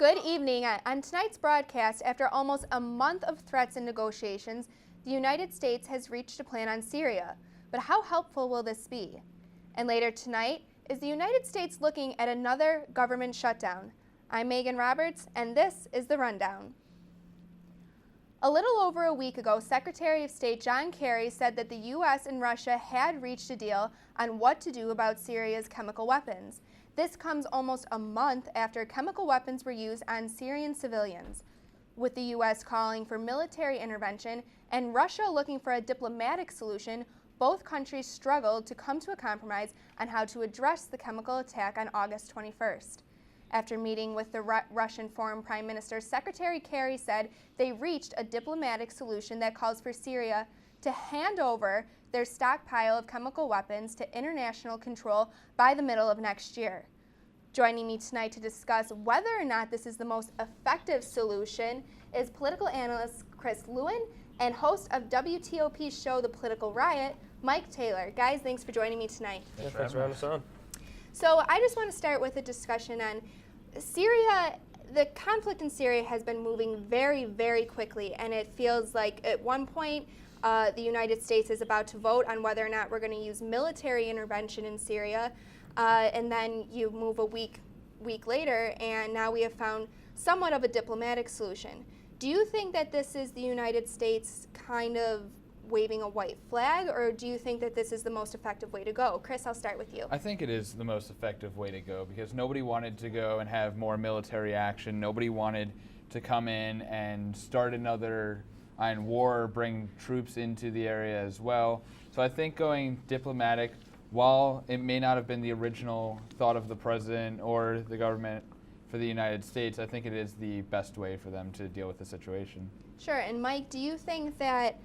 Good evening. On tonight's broadcast, after almost a month of threats and negotiations, the United States has reached a plan on Syria. But how helpful will this be? And later tonight, is the United States looking at another government shutdown? I'm Megan Roberts, and this is The Rundown. A little over a week ago, Secretary of State John Kerry said that the U.S. and Russia had reached a deal on what to do about Syria's chemical weapons. This comes almost a month after chemical weapons were used on Syrian civilians. With the U.S. calling for military intervention and Russia looking for a diplomatic solution, both countries struggled to come to a compromise on how to address the chemical attack on August 21st. After meeting with the Russian Foreign Prime Minister, Secretary Kerry said they reached a diplomatic solution that calls for Syria to hand over their stockpile of chemical weapons to international control by the middle of next year. Joining me tonight to discuss whether or not this is the most effective solution is political analyst Chris Lewin and host of WTOP's show The Political Riot, Mike Taylor. Guys, thanks for joining me tonight. Thanks for having us on. So I just want to start with a discussion on Syria. The conflict in Syria has been moving very, very quickly, and it feels like at one point the United States is about to vote on whether or not we're going to use military intervention in Syria, and then you move a week later, and now we have found somewhat of a diplomatic solution. Do you think that this is the United States kind of waving a white flag, or do you think that this is the most effective way to go? Chris, I'll start with you. I think it is the most effective way to go because nobody wanted to go and have more military action. Nobody wanted to come in and start another iron war, bring troops into the area as well. So I think going diplomatic, while it may not have been the original thought of the president or the government for the United States, I think it is the best way for them to deal with the situation. Sure, and Mike, do you think that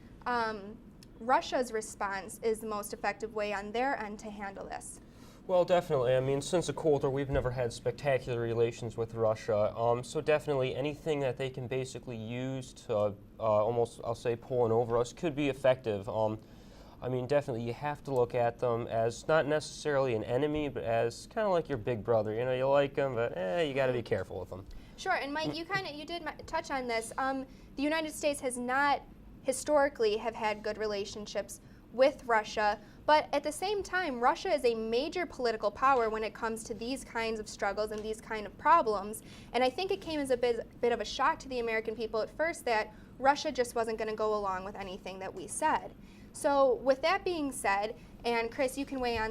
Russia's response is the most effective way on their end to handle this? Well, definitely. I mean, since the Cold War, we've never had spectacular relations with Russia. So definitely anything that they can basically use to almost, I'll say, pulling over us could be effective. I mean, definitely you have to look at them as not necessarily an enemy, but as kind of like your big brother. You know, you like them, but you got to be careful with them. Sure, and Mike, you did touch on this. The United States has not historically have had good relationships with Russia, but at the same time, Russia is a major political power when it comes to these kinds of struggles and these kind of problems. And I think it came as a bit of a shock to the American people at first that Russia just wasn't going to go along with anything that we said. So with that being said, and Chris, you can weigh in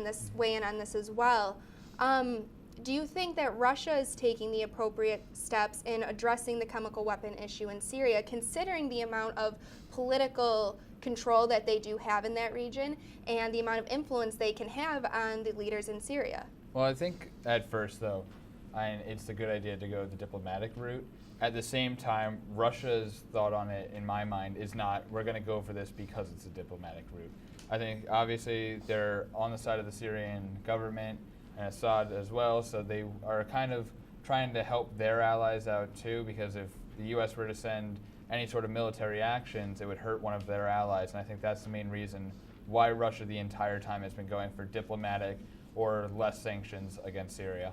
on this as well, do you think that Russia is taking the appropriate steps in addressing the chemical weapon issue in Syria, considering the amount of political control that they do have in that region and the amount of influence they can have on the leaders in Syria? Well, I think at first, though, it's a good idea to go the diplomatic route. At the same time, Russia's thought on it, in my mind, is not, we're going to go for this because it's a diplomatic route. I think, obviously, they're on the side of the Syrian government and Assad as well, so they are kind of trying to help their allies out too, because if the U.S. were to send any sort of military actions, it would hurt one of their allies, and I think that's the main reason why Russia the entire time has been going for diplomatic or less sanctions against Syria.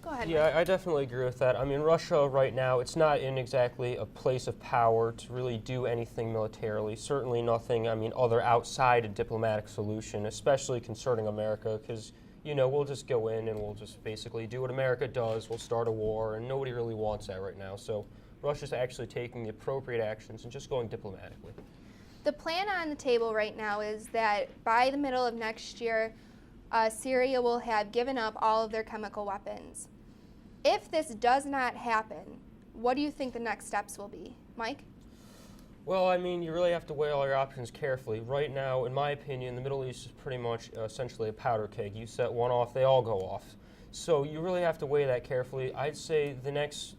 Go ahead. Yeah, I definitely agree with that. I mean, Russia right now, it's not in exactly a place of power to really do anything militarily. Certainly nothing, other outside a diplomatic solution, especially concerning America, because we'll just go in and we'll just basically do what America does. We'll start a war, and nobody really wants that right now. So Russia's actually taking the appropriate actions and just going diplomatically. The plan on the table right now is that by the middle of next year, Syria will have given up all of their chemical weapons. If this does not happen, what do you think the next steps will be? Mike? Well, I mean, you really have to weigh all your options carefully. Right now, in my opinion, the Middle East is pretty much essentially a powder keg. You set one off, they all go off. So you really have to weigh that carefully. I'd say the next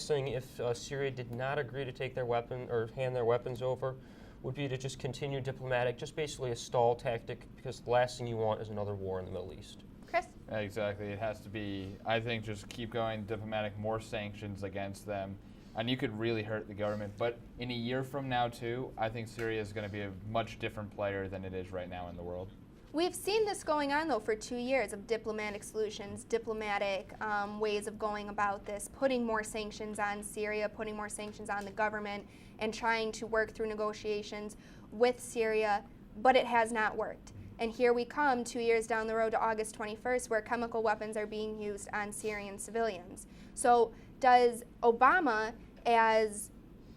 thing, if Syria did not agree to take their weapon or hand their weapons over, would be to just continue diplomatic, just basically a stall tactic, because the last thing you want is another war in the Middle East. Chris? Exactly. It has to be, I think, just keep going diplomatic, more sanctions against them. And you could really hurt the government. But in a year from now, too, I think Syria is going to be a much different player than it is right now in the world. We've seen this going on, though, for 2 years of diplomatic solutions, diplomatic ways of going about this, putting more sanctions on Syria, putting more sanctions on the government, and trying to work through negotiations with Syria, but it has not worked. And here we come 2 years down the road to August 21st, where chemical weapons are being used on Syrian civilians. So does Obama, as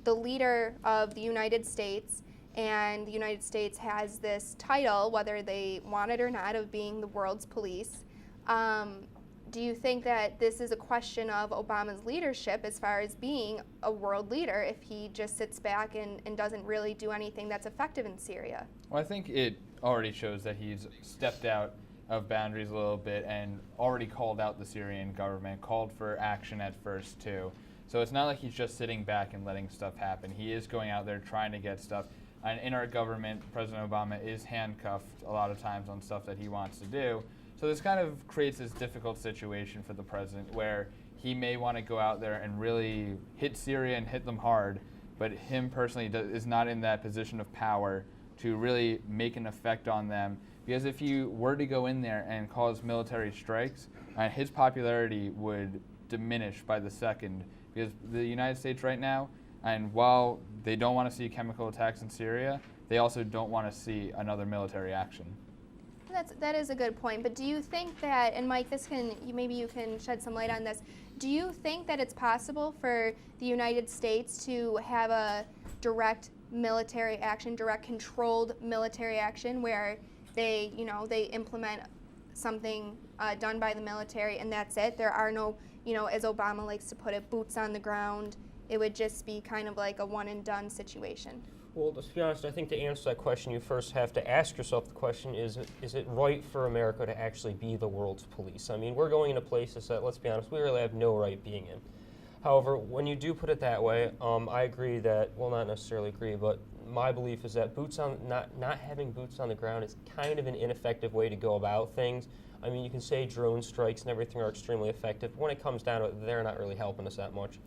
the leader of the United States, and the United States has this title, whether they want it or not, of being the world's police. Do you think that this is a question of Obama's leadership as far as being a world leader if he just sits back and doesn't really do anything that's effective in Syria? Well, I think it already shows that he's stepped out of boundaries a little bit and already called out the Syrian government, called for action at first too. So it's not like he's just sitting back and letting stuff happen. He is going out there trying to get stuff. And in our government, President Obama is handcuffed a lot of times on stuff that he wants to do. So this kind of creates this difficult situation for the president where he may want to go out there and really hit Syria and hit them hard, but him personally is not in that position of power to really make an effect on them. Because if you were to go in there and cause military strikes, his popularity would diminish by the second. Because the United States right now, and while they don't want to see chemical attacks in Syria, they also don't want to see another military action. That is a good point. But do you think that, and Mike, maybe you can shed some light on this. Do you think that it's possible for the United States to have a direct military action, direct controlled military action, where they implement something done by the military and that's it? There are no, as Obama likes to put it, boots on the ground. It would just be kind of like a one and done situation. Well, to be honest, I think to answer that question, you first have to ask yourself the question, is it right for America to actually be the world's police? I mean, we're going into places that, let's be honest, we really have no right being in. However, when you do put it that way, I agree that, well, not necessarily agree, but my belief is that not having boots on the ground is kind of an ineffective way to go about things. I mean, you can say drone strikes and everything are extremely effective, but when it comes down to it, they're not really helping us that much.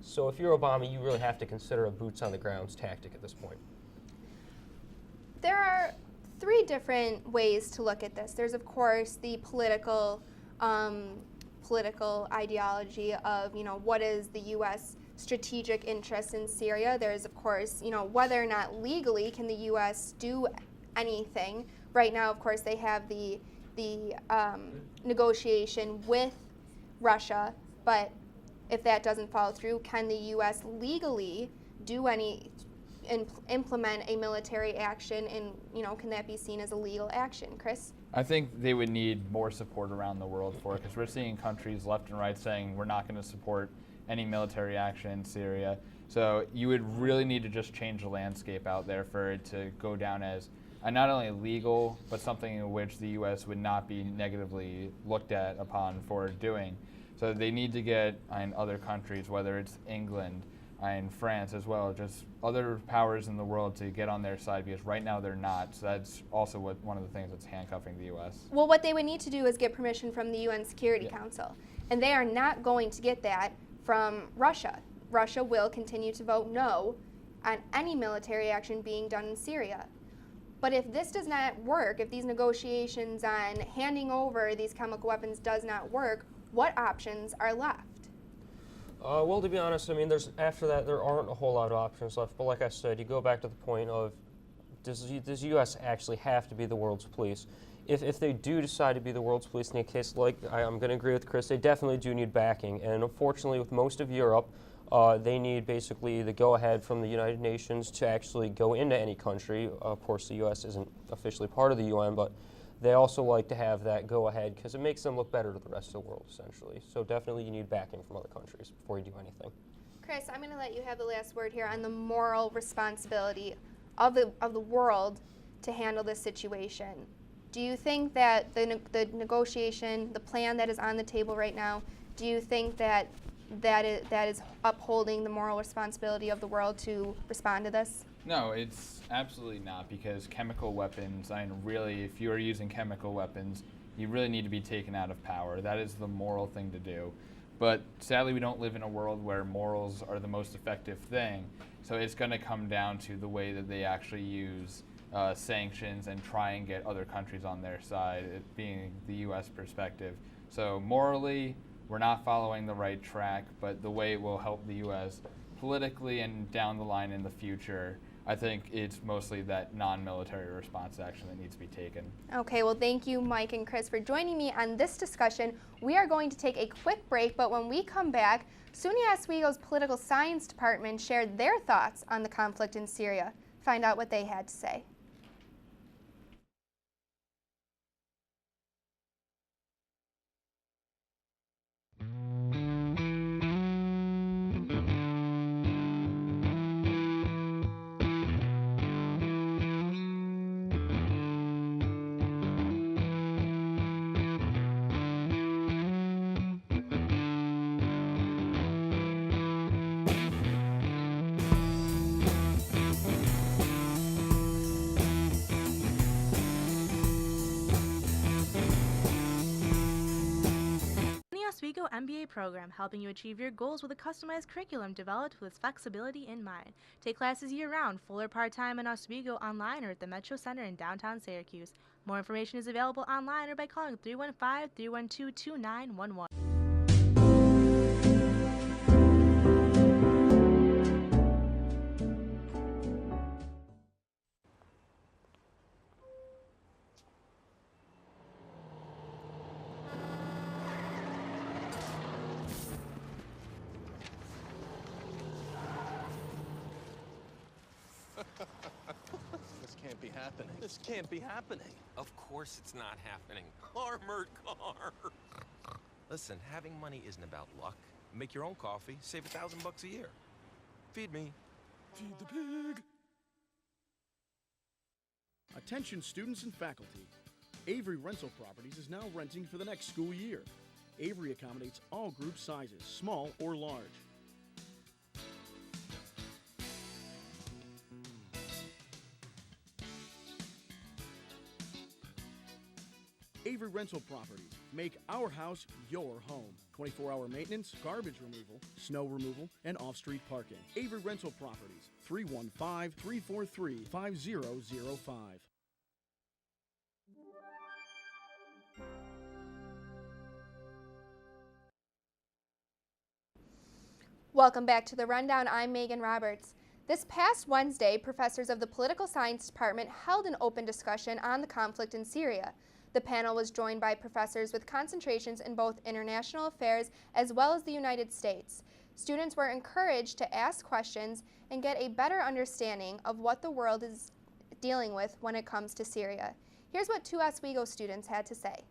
So if you're Obama, you really have to consider a boots on the ground tactic at this point. There are 3 different ways to look at this. There's, of course, the political ideology of, what is the U.S. strategic interest in Syria. There's, of course, whether or not legally can the U.S. do anything. Right now, of course, they have the negotiation with Russia, but if that doesn't follow through, can the U.S. legally implement a military action, and can that be seen as a legal action? Chris? I think they would need more support around the world for it, because we're seeing countries left and right saying we're not going to support any military action in Syria. So you would really need to just change the landscape out there for it to go down as not only legal, but something in which the U.S. would not be negatively looked at upon for doing. So they need to get other countries, whether it's England and France as well, just other powers in the world to get on their side, because right now they're not. So that's also one of the things that's handcuffing the U.S. Well, what they would need to do is get permission from the UN Security Council. And they are not going to get that from Russia. Russia will continue to vote no on any military action being done in Syria. But if this does not work, if these negotiations on handing over these chemical weapons does not work, what options are left? Well, to be honest, I mean, after that, there aren't a whole lot of options left. But like I said, you go back to the point of, does the U.S. actually have to be the world's police? If they do decide to be the world's police in a case like, I'm going to agree with Chris, they definitely do need backing. And unfortunately, with most of Europe, they need basically the go-ahead from the United Nations to actually go into any country. Of course, the U.S. isn't officially part of the UN, but they also like to have that go-ahead because it makes them look better to the rest of the world, essentially. So definitely you need backing from other countries before you do anything. Chris, I'm going to let you have the last word here on the moral responsibility of the world to handle this situation. Do you think that the negotiation, the plan that is on the table right now, do you think that is upholding the moral responsibility of the world to respond to this? No, it's absolutely not, because chemical weapons, really, if you are using chemical weapons, you really need to be taken out of power. That is the moral thing to do. But sadly, we don't live in a world where morals are the most effective thing. So it's going to come down to the way that they actually use sanctions and try and get other countries on their side, it being the U.S. perspective. So morally, we're not following the right track, but the way it will help the U.S. politically and down the line in the future, I think it's mostly that non-military response action that needs to be taken. Okay, well, thank you, Mike and Chris, for joining me on this discussion. We are going to take a quick break, but when we come back, SUNY Oswego's Political Science Department shared their thoughts on the conflict in Syria. Find out what they had to say. Oswego MBA program, helping you achieve your goals with a customized curriculum developed with flexibility in mind. Take classes year-round, full or part-time in Oswego, online or at the Metro Center in downtown Syracuse. More information is available online or by calling 315-312-2911. This can't be happening. This can't be happening. Of course it's not happening. Armored car. Listen, having money isn't about luck. Make your own coffee, save $1,000 a year. Feed me. Feed the pig. Attention students and faculty. Avery Rental Properties is now renting for the next school year. Avery accommodates all group sizes, small or large. Avery Rental Properties. Make our house your home. 24-hour maintenance, garbage removal, snow removal, and off-street parking. Avery Rental Properties. 315-343-5005. Welcome back to The Rundown. I'm Megan Roberts. This past Wednesday, professors of the Political Science Department held an open discussion on the conflict in Syria. The panel was joined by professors with concentrations in both international affairs as well as the United States. Students were encouraged to ask questions and get a better understanding of what the world is dealing with when it comes to Syria. Here's what two Oswego students had to say.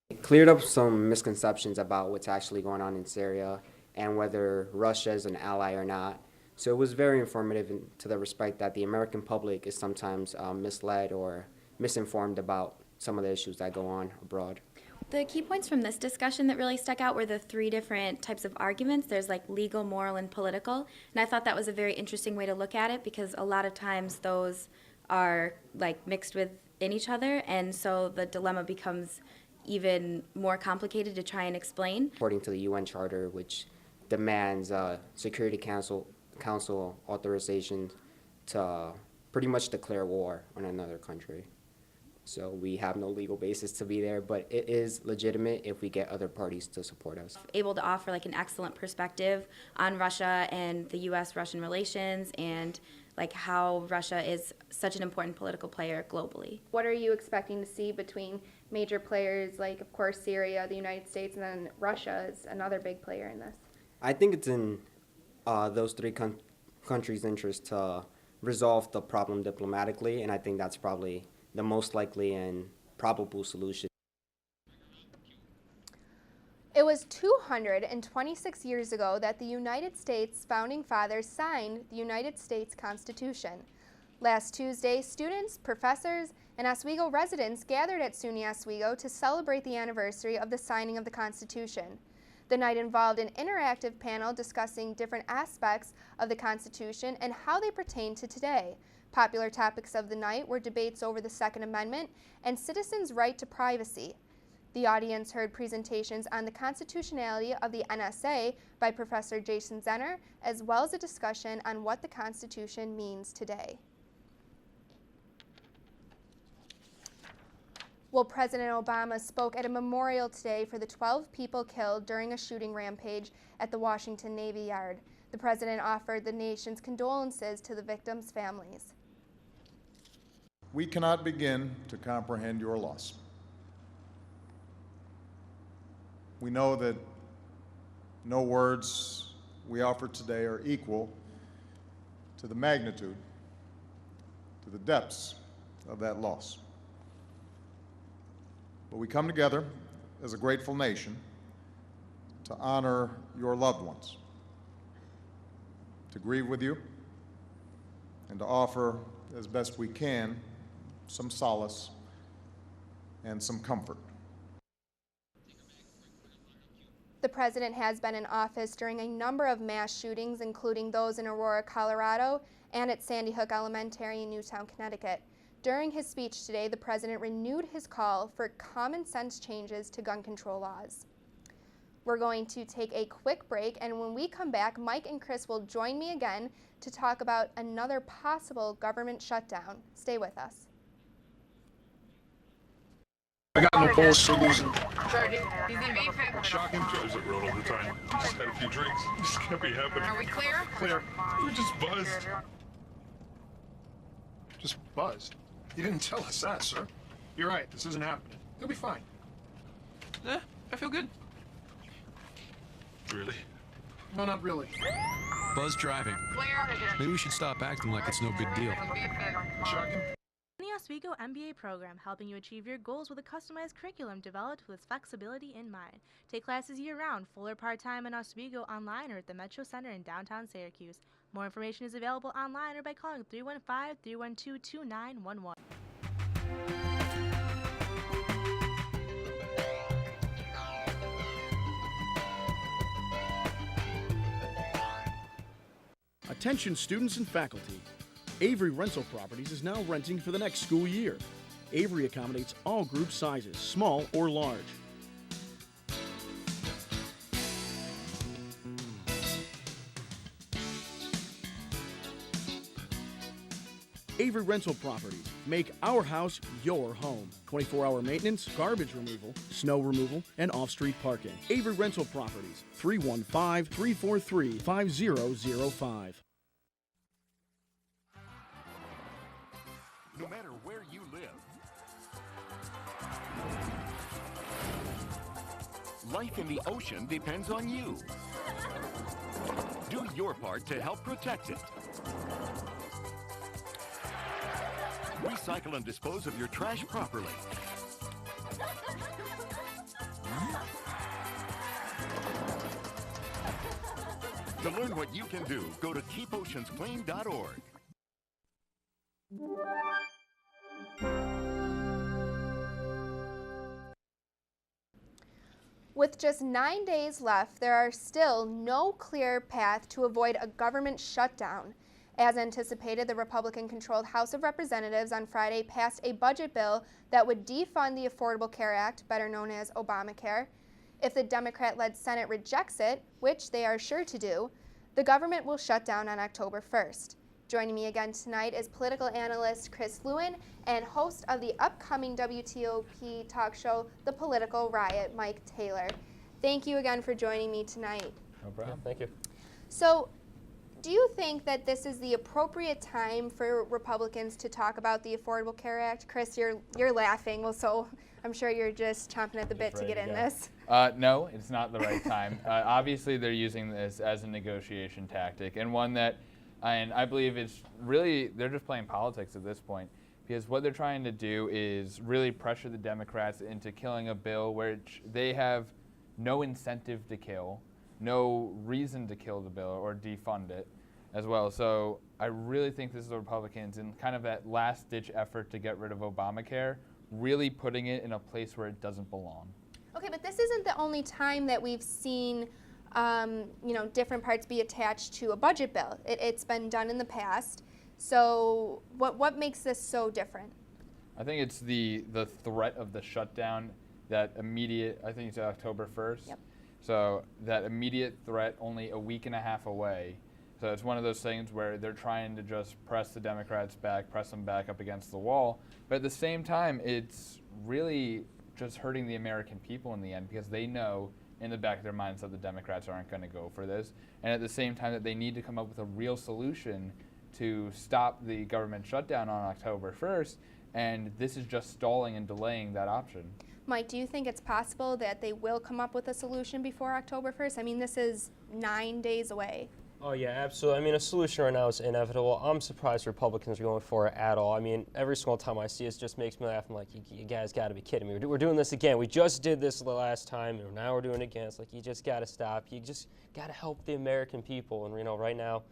It cleared up some misconceptions about what's actually going on in Syria and whether Russia is an ally or not. So it was very informative to the respect that the American public is sometimes misled or misinformed about some of the issues that go on abroad. The key points from this discussion that really stuck out were the three different types of arguments. There's like legal, moral, and political. And I thought that was a very interesting way to look at it because a lot of times those are like mixed within each other, and so the dilemma becomes even more complicated to try and explain. According to the UN Charter, which demands Security Council authorization to pretty much declare war on another country. So we have no legal basis to be there, but it is legitimate if we get other parties to support us. Able to offer like an excellent perspective on Russia and the U.S.-Russian relations and like how Russia is such an important political player globally. What are you expecting to see between major players like, of course, Syria, the United States, and then Russia is another big player in this? I think it's in those three countries' interest to resolve the problem diplomatically, and I think that's probably the most likely and probable solution. It was 226 years ago that the United States founding fathers signed the United States Constitution. Last Tuesday, students, professors, and Oswego residents gathered at SUNY Oswego to celebrate the anniversary of the signing of the Constitution. The night involved an interactive panel discussing different aspects of the Constitution and how they pertain to today. Popular topics of the night were debates over the Second Amendment and citizens' right to privacy. The audience heard presentations on the constitutionality of the NSA by Professor Jason Zenner, as well as a discussion on what the Constitution means today. Well, President Obama spoke at a memorial today for the 12 people killed during a shooting rampage at the Washington Navy Yard. The president offered the nation's condolences to the victims' families. We cannot begin to comprehend your loss. We know that no words we offer today are equal to the magnitude, to the depths of that loss. But we come together as a grateful nation to honor your loved ones, to grieve with you, and to offer, as best we can, some solace and some comfort. The president has been in office during a number of mass shootings, including those in Aurora, Colorado, and at Sandy Hook Elementary in Newtown, Connecticut. During his speech today, the president renewed his call for common sense changes to gun control laws. We're going to take a quick break, and when we come back, Mike and Chris will join me again to talk about another possible government shutdown. Stay with us. I got no balls for losing. Shocking drugs that road all the time. Just had a few drinks. This can't be happening. Are we clear? Clear. We're just buzzed. Just buzzed. You didn't tell us that, sir. You're right, this isn't happening. You'll be fine. I feel good. Really? No, not really. Buzz driving. Clear. Maybe we should stop acting like it's no big deal. Shocking. The Oswego MBA program, helping you achieve your goals with a customized curriculum developed with flexibility in mind. Take classes year-round, full or part-time in Oswego, online or at the Metro Center in downtown Syracuse. More information is available online or by calling 315-312-2911. Attention students and faculty. Avery Rental Properties is now renting for the next school year. Avery accommodates all group sizes, small or large. Avery Rental Properties. Make our house your home. 24-hour maintenance, garbage removal, snow removal, and off-street parking. Avery Rental Properties. 315-343-5005. No matter where you live, life in the ocean depends on you. Do your part to help protect it. Recycle and dispose of your trash properly. To learn what you can do, go to keepoceansclean.org. With just 9 days left, there are still no clear path to avoid a government shutdown. As anticipated, the Republican-controlled House of Representatives on Friday passed a budget bill that would defund the Affordable Care Act, better known as Obamacare. If the Democrat-led Senate rejects it, which they are sure to do, the government will shut down on October 1st. Joining me again tonight is political analyst Chris Lewin and host of the upcoming WTOP talk show, The Political Riot, Mike Taylor. Thank you again for joining me tonight. No problem. Yeah, thank you. So, do you think that this is the appropriate time for Republicans to talk about the Affordable Care Act? Chris, you're laughing, well, so I'm sure you're just chomping at the bit to get in this. No, it's not the right time. Obviously, they're using this as a negotiation tactic, and one that, and I believe it's really, they're just playing politics at this point, because what they're trying to do is really pressure the Democrats into killing a bill which they have no incentive to kill, no reason to kill the bill or defund it as well. So I really think this is the Republicans in kind of that last-ditch effort to get rid of Obamacare, really putting it in a place where it doesn't belong. Okay, but this isn't the only time that we've seen different parts be attached to a budget bill. It's been done in the past. So what makes this so different? I think it's the threat of the shutdown that immediate, I think it's October 1st. Yep. So that immediate threat only a week and a half away. So it's one of those things where they're trying to just press the Democrats back, press them back up against the wall. But at the same time, it's really just hurting the American people in the end, because they know in the back of their minds that the Democrats aren't going to go for this. And at the same time that they need to come up with a real solution to stop the government shutdown on October 1st. And this is just stalling and delaying that option. Mike, do you think it's possible that they will come up with a solution before October 1st? I mean, this is 9 days away. Oh, yeah, absolutely. I mean, a solution right now is inevitable. I'm surprised Republicans are going for it at all. I mean, every single time I see it, just makes me laugh. I'm like, you guys got to be kidding me. We're doing this again. We just did this the last time, and now we're doing it again. It's like, you just got to stop. You just got to help the American people. And, you know, right now,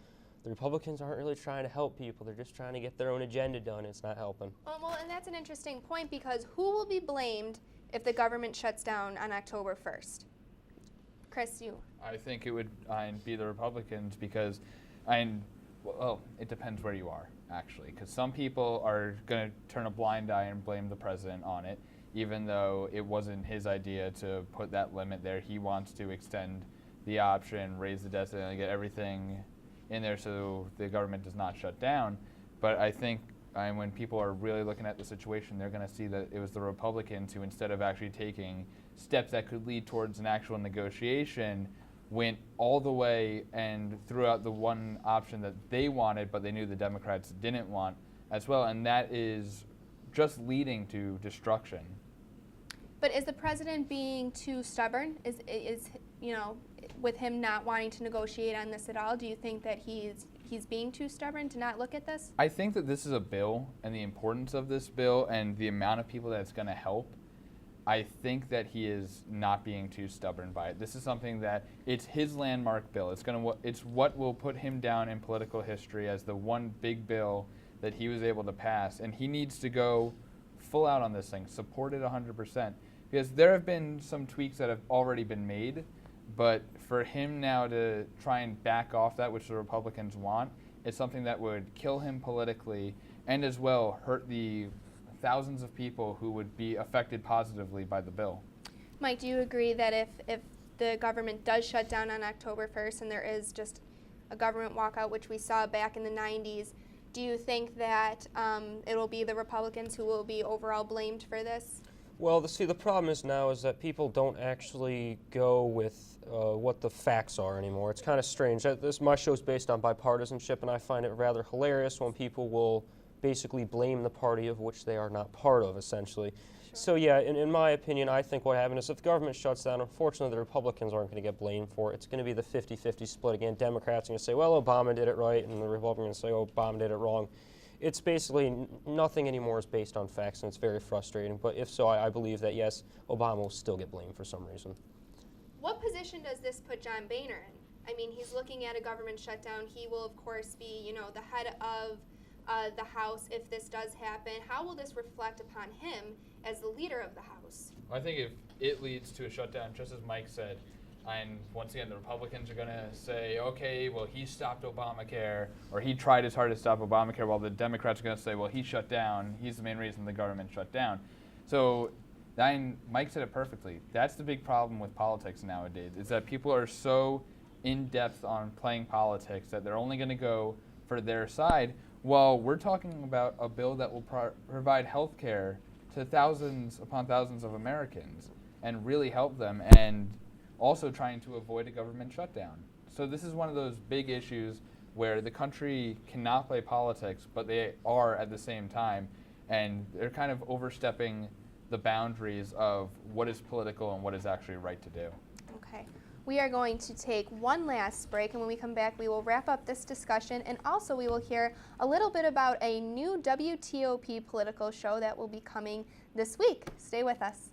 the Republicans aren't really trying to help people. They're just trying to get their own agenda done. It's not helping. Well, and that's an interesting point, because who will be blamed if the government shuts down on October 1st? Chris, you. I think it would be the Republicans, because it depends where you are, actually, because some people are going to turn a blind eye and blame the president on it, even though it wasn't his idea to put that limit there. He wants to extend the option, raise the debt ceiling, get everything in there so the government does not shut down. But I think when people are really looking at the situation, they're going to see that it was the Republicans who, instead of actually taking steps that could lead towards an actual negotiation, went all the way and threw out the one option that they wanted, but they knew the Democrats didn't want as well, and that is just leading to destruction. But is the president being too stubborn? Is you know, with him not wanting to negotiate on this at all, do you think that he's being too stubborn to not look at this? I think that this is a bill, and the importance of this bill and the amount of people that it's going to help, I think that he is not being too stubborn by it. This is something that it's his landmark bill. It's what will put him down in political history as the one big bill that he was able to pass, and he needs to go full out on this thing, support it 100%, because there have been some tweaks that have already been made, but for him now to try and back off that, which the Republicans want, is something that would kill him politically and as well hurt the thousands of people who would be affected positively by the bill. Mike, do you agree that if the government does shut down on October 1st and there is just a government walkout, which we saw back in the 90s, do you think that it will be the Republicans who will be overall blamed for this? Well, the problem is now is that people don't actually go with what the facts are anymore. It's kind of strange. My show's based on bipartisanship, and I find it rather hilarious when people will basically blame the party of which they are not part of, essentially. Sure. So yeah, in my opinion, I think what happened is if the government shuts down, unfortunately the Republicans aren't going to get blamed for it. It's going to be the 50-50 split again. Democrats are going to say, well, Obama did it right, and the Republicans say, oh, Obama did it wrong. It's basically nothing anymore is based on facts, and it's very frustrating. But if so, I believe that, yes, Obama will still get blamed for some reason. What position does this put John Boehner in? I mean, he's looking at a government shutdown. He will, of course, be, you know, the head of the House if this does happen. How will this reflect upon him as the leader of the House? I think if it leads to a shutdown, just as Mike said, and once again, the Republicans are going to say, okay, well, he stopped Obamacare, or he tried his hardest to stop Obamacare, while the Democrats are going to say, well, he shut down. He's the main reason the government shut down. So Mike said it perfectly. That's the big problem with politics nowadays, is that people are so in-depth on playing politics that they're only going to go for their side, while we're talking about a bill that will provide health care to thousands upon thousands of Americans and really help them, and also trying to avoid a government shutdown. So this is one of those big issues where the country cannot play politics, but they are at the same time, and they're kind of overstepping the boundaries of what is political and what is actually right to do. Okay. We are going to take one last break, and when we come back, we will wrap up this discussion, and also we will hear a little bit about a new WTOP political show that will be coming this week. Stay with us.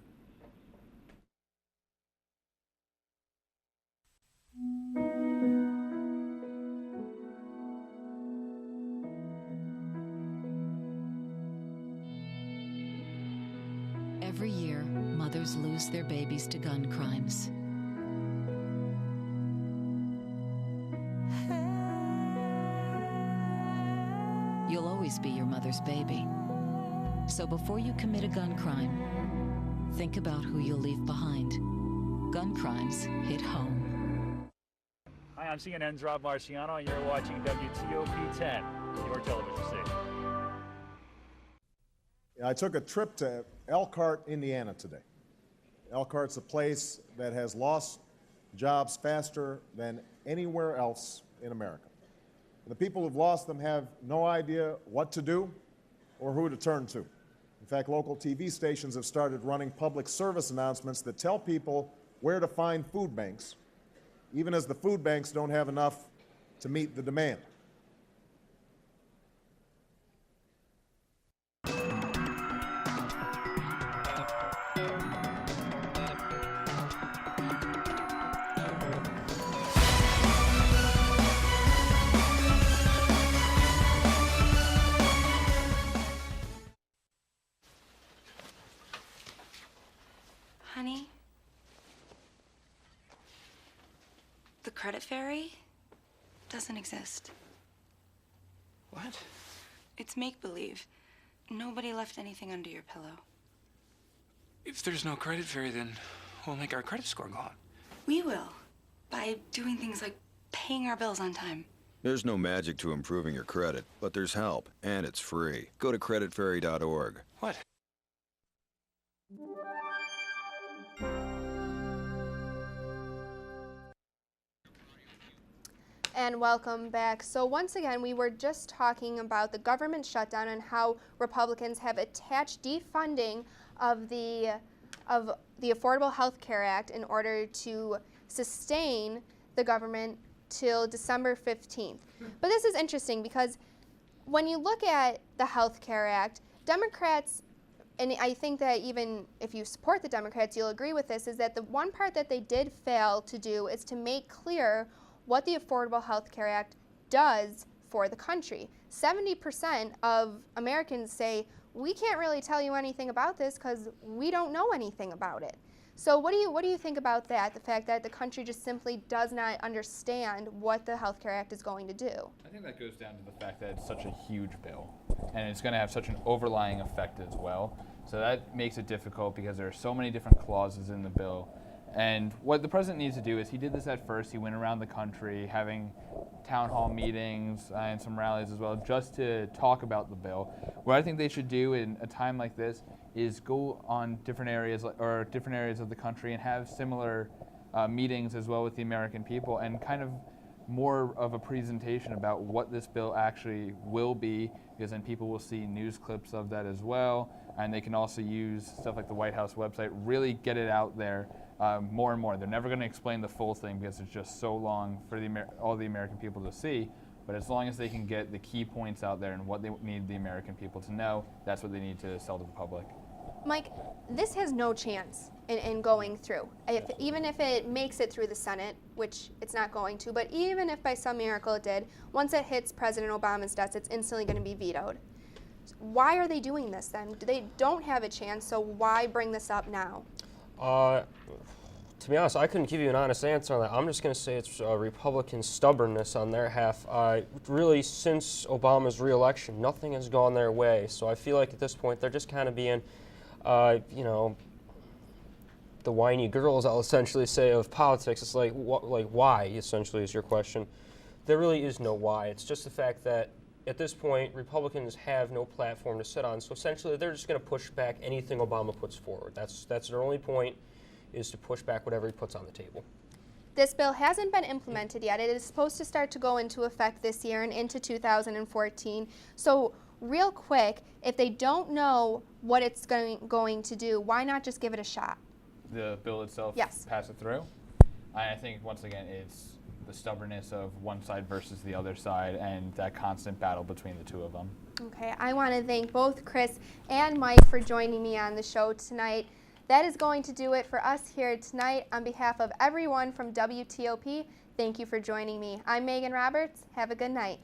Every year, mothers lose their babies to gun crimes. You'll always be your mother's baby. So before you commit a gun crime, Think about who you'll leave behind. Gun crimes hit home. Hi, I'm CNN's Rob Marciano, and you're watching WTOP 10, your television station. I took a trip to Elkhart, Indiana today. Elkhart's a place that has lost jobs faster than anywhere else in America. The people who've lost them have no idea what to do or who to turn to. In fact, local TV stations have started running public service announcements that tell people where to find food banks, even as the food banks don't have enough to meet the demand. Honey, the credit fairy doesn't exist. What? It's make-believe. Nobody left anything under your pillow. If there's no credit fairy, then we'll make our credit score go up. We will, by doing things like paying our bills on time. There's no magic to improving your credit, but there's help, and it's free. Go to creditfairy.org. What? And welcome back. So once again, we were just talking about the government shutdown and how Republicans have attached defunding of the Affordable Health Care Act in order to sustain the government till December 15th. But this is interesting because when you look at the Health Care Act, Democrats, and I think that even if you support the Democrats, you'll agree with this, is that the one part that they did fail to do is to make clear what the Affordable Health Care Act does for the country. 70% of Americans say, we can't really tell you anything about this because we don't know anything about it. So what do you think about that, the fact that the country just simply does not understand what the Health Care Act is going to do? I think that goes down to the fact that it's such a huge bill, and it's going to have such an overlying effect as well. So that makes it difficult because there are so many different clauses in the bill. And what the president needs to do is, he did this at first, he went around the country having town hall meetings and some rallies as well, just to talk about the bill. What I think they should do in a time like this is go on different areas of the country and have similar meetings as well with the American people, and kind of more of a presentation about what this bill actually will be, because then people will see news clips of that as well, and they can also use stuff like the White House website, really get it out there more and more. They're never going to explain the full thing because it's just so long for all the American people to see, but as long as they can get the key points out there and what they need the American people to know, that's what they need to sell to the public. Mike, this has no chance in going through. Even if it makes it through the Senate, which it's not going to, but even if by some miracle it did, once it hits President Obama's desk, it's instantly going to be vetoed. Why are they doing this then? They don't have a chance, so why bring this up now? To be honest, I couldn't give you an honest answer on that. I'm just going to say it's Republican stubbornness on their half. Really, since Obama's re-election, nothing has gone their way. So I feel like at this point they're just kind of being, the whiny girls, I'll essentially say, of politics. It's like why, essentially, is your question. There really is no why. It's just the fact that at this point, Republicans have no platform to sit on. So essentially, they're just going to push back anything Obama puts forward. That's their only point, is to push back whatever he puts on the table. This bill hasn't been implemented yet. It is supposed to start to go into effect this year and into 2014. So real quick, if they don't know what it's going to do, why not just give it a shot? The bill itself, yes. Pass it through? I think, once again, it's the stubbornness of one side versus the other side, and that constant battle between the two of them. Okay, I want to thank both Chris and Mike for joining me on the show tonight. That is going to do it for us here tonight. On behalf of everyone from WTOP, thank you for joining me. I'm Megan Roberts. Have a good night.